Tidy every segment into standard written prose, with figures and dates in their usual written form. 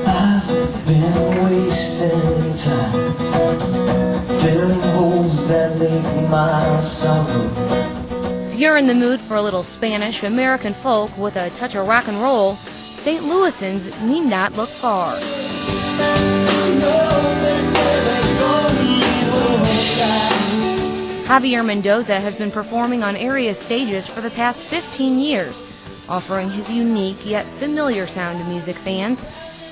I've been wasting time, filling holes that leak my sorrow. If you're in the mood for a little Spanish American folk with a touch of rock and roll, St. Louisans need not look far. Javier Mendoza has been performing on area stages for the past 15 years, offering his unique yet familiar sound to music fans.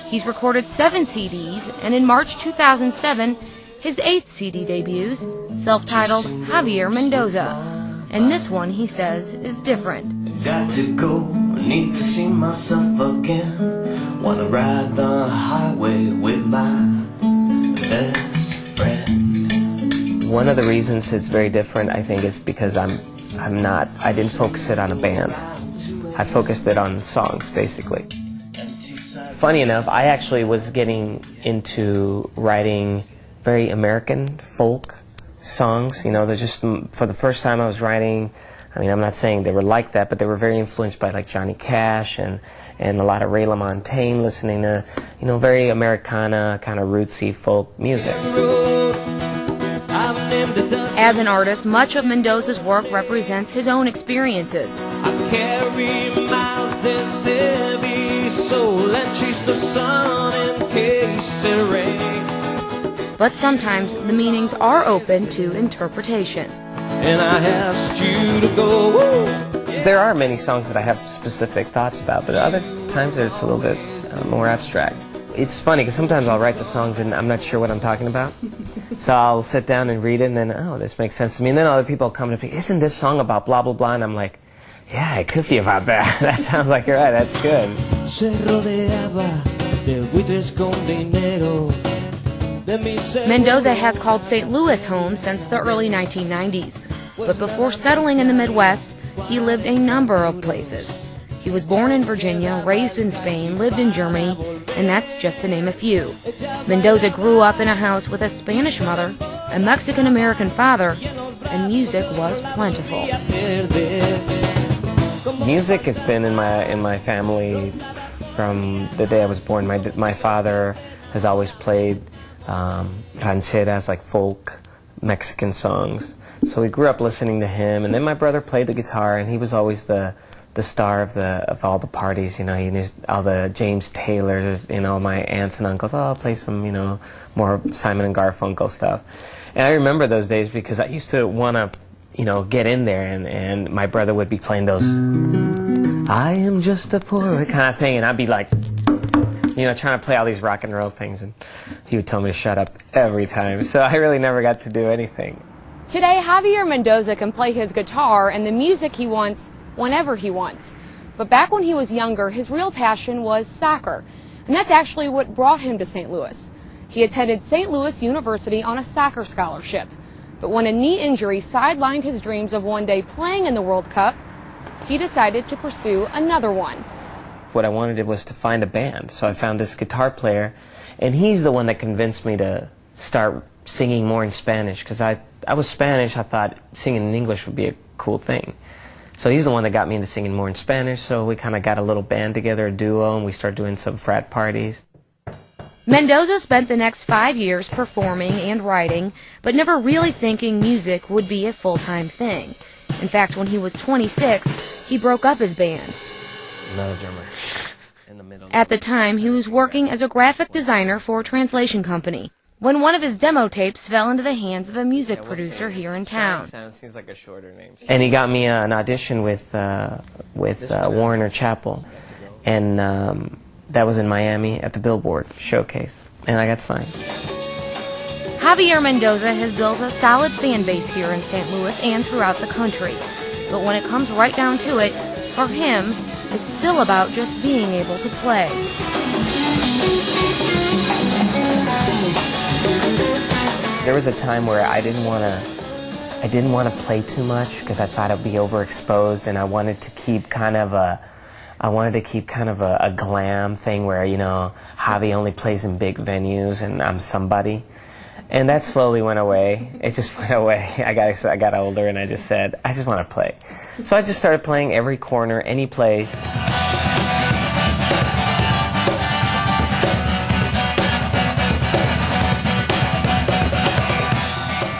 He's recorded 7 CDs, and in March 2007, his 8th CD debuts, self-titled Javier Mendoza. And this one, he says, is different. Got to go, need to see myself again. Wanna ride the highway with my best friend. One of the reasons it's very different, I think, is because I didn't focus it on a band. I focused it on songs, basically. Funny enough, I actually was getting into writing very American folk songs. You know, they're just, for the first time I was writing, I mean, I'm not saying they were like that, but they were very influenced by like Johnny Cash and a lot of Ray LaMontagne, listening to, you know, very Americana, kind of rootsy folk music. As an artist, much of Mendoza's work represents his own experiences. I carry miles that's heavy soul and chase the sun in case it rains. But sometimes the meanings are open to interpretation. And I asked you to go. There are many songs that I have specific thoughts about, but other times it's a little bit more abstract. It's funny because sometimes I'll write the songs and I'm not sure what I'm talking about. So I'll sit down and read it and then, oh, this makes sense to me. And then other people come to me, isn't this song about blah, blah, blah? And I'm like, yeah, it could be about that. That sounds like you're right, that's good. Mendoza has called St. Louis home since the early 1990s. But before settling in the Midwest, he lived a number of places. He was born in Virginia, raised in Spain, lived in Germany, and that's just to name a few. Mendoza grew up in a house with a Spanish mother, a Mexican-American father, and music was plentiful. Music has been in my family from the day I was born. My father has always played rancheras, like folk Mexican songs. So we grew up listening to him, and then my brother played the guitar, and he was always the star of all the parties. You know, he knew all the James Taylors, you know, my aunts and uncles. Oh, I'll play some, you know, more Simon and Garfunkel stuff. And I remember those days because I used to want to, you know, get in there, and my brother would be playing those I am just a poor kind of thing, and I'd be like, you know, trying to play all these rock and roll things, and he would tell me to shut up every time. So I really never got to do anything. Today, Javier Mendoza can play his guitar and the music he wants whenever he wants. But back when he was younger, his real passion was soccer. And that's actually what brought him to St. Louis. He attended St. Louis University on a soccer scholarship. But when a knee injury sidelined his dreams of one day playing in the World Cup, he decided to pursue another one. What I wanted was to find a band. So I found this guitar player, and he's the one that convinced me to start singing more in Spanish, because I was Spanish. I thought singing in English would be a cool thing. So he's the one that got me into singing more in Spanish, so we kind of got a little band together, a duo, and we started doing some frat parties. Mendoza spent the next 5 years performing and writing, but never really thinking music would be a full-time thing. In fact, when he was 26, he broke up his band. Another drummer. In the middle. At the time, he was working as a graphic designer for a translation company, when one of his demo tapes fell into the hands of a music producer here in town. Seems like a shorter name. And he got me an audition with Warner Chappell, and that was in Miami at the Billboard Showcase, and I got signed. Javier Mendoza has built a solid fan base here in St. Louis and throughout the country. But when it comes right down to it, for him, it's still about just being able to play. There was a time where I didn't want to play too much because I thought I'd be overexposed, and I wanted to keep kind of a glam thing where, you know, Javi only plays in big venues and I'm somebody. And that slowly went away. It just went away. I got older and I just said, I just want to play. So I just started playing every corner, any place.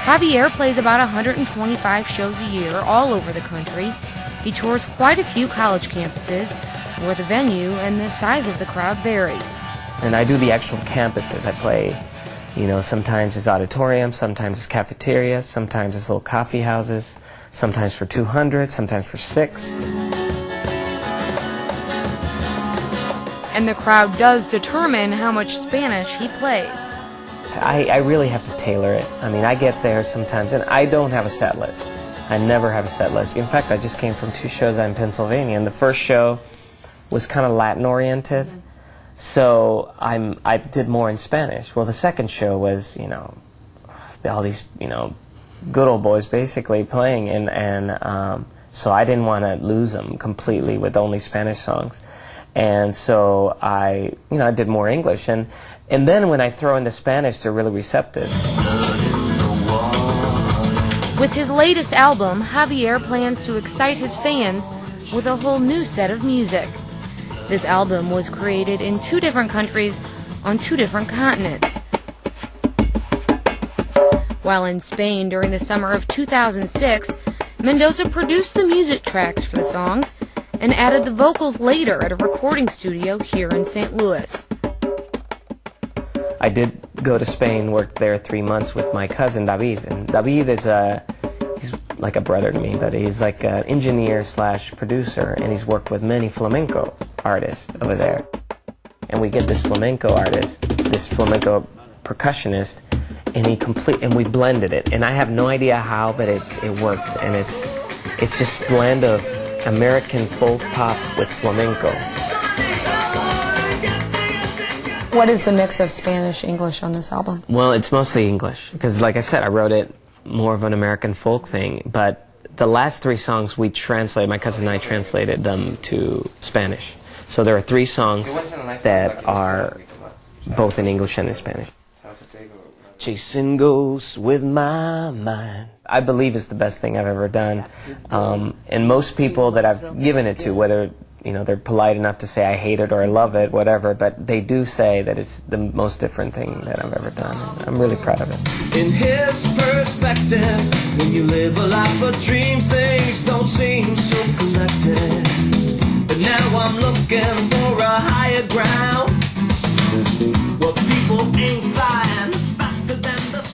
Javier plays about 125 shows a year all over the country. He tours quite a few college campuses where the venue and the size of the crowd vary. And I do the actual campuses. I play, you know, sometimes it's auditoriums, sometimes it's cafeterias, sometimes it's little coffee houses, sometimes for 200, sometimes for 6. And the crowd does determine how much Spanish he plays. I really have to tailor it. I mean, I get there sometimes, and I don't have a set list. I never have a set list. In fact, I just came from 2 shows out in Pennsylvania, and the first show was kind of Latin-oriented, so I did more in Spanish. Well, the second show was, you know, all these, you know, good old boys basically playing, and so I didn't want to lose them completely with only Spanish songs. And so I did more English, and then when I throw in the Spanish, they're really receptive. With his latest album, Javier plans to excite his fans with a whole new set of music. This album was created in 2 different countries on 2 different continents. While in Spain during the summer of 2006, Mendoza produced the music tracks for the songs and added the vocals later at a recording studio here in St. Louis. I did go to Spain, worked there 3 months with my cousin David, and David is he's like a brother to me, but he's like an engineer slash producer, and he's worked with many flamenco artists over there. And we get this flamenco artist, this flamenco percussionist, and we blended it, and I have no idea how, but it worked, and it's just blend of American folk pop with flamenco. What is the mix of Spanish-English on this album? Well, it's mostly English, because like I said, I wrote it more of an American folk thing, but the last 3 songs we translated, my cousin and I translated them to Spanish. So there are 3 songs that are both in English and in Spanish. Chasing ghosts with my mind, I believe is the best thing I've ever done. And most people that I've given it to, whether they're polite enough to say I hate it or I love it, whatever, but they do say that it's the most different thing that I've ever done. I'm really proud of it. In his perspective, when you live a life of dreams, things don't seem so collected. But now I'm looking for a higher ground, where people ain't flying.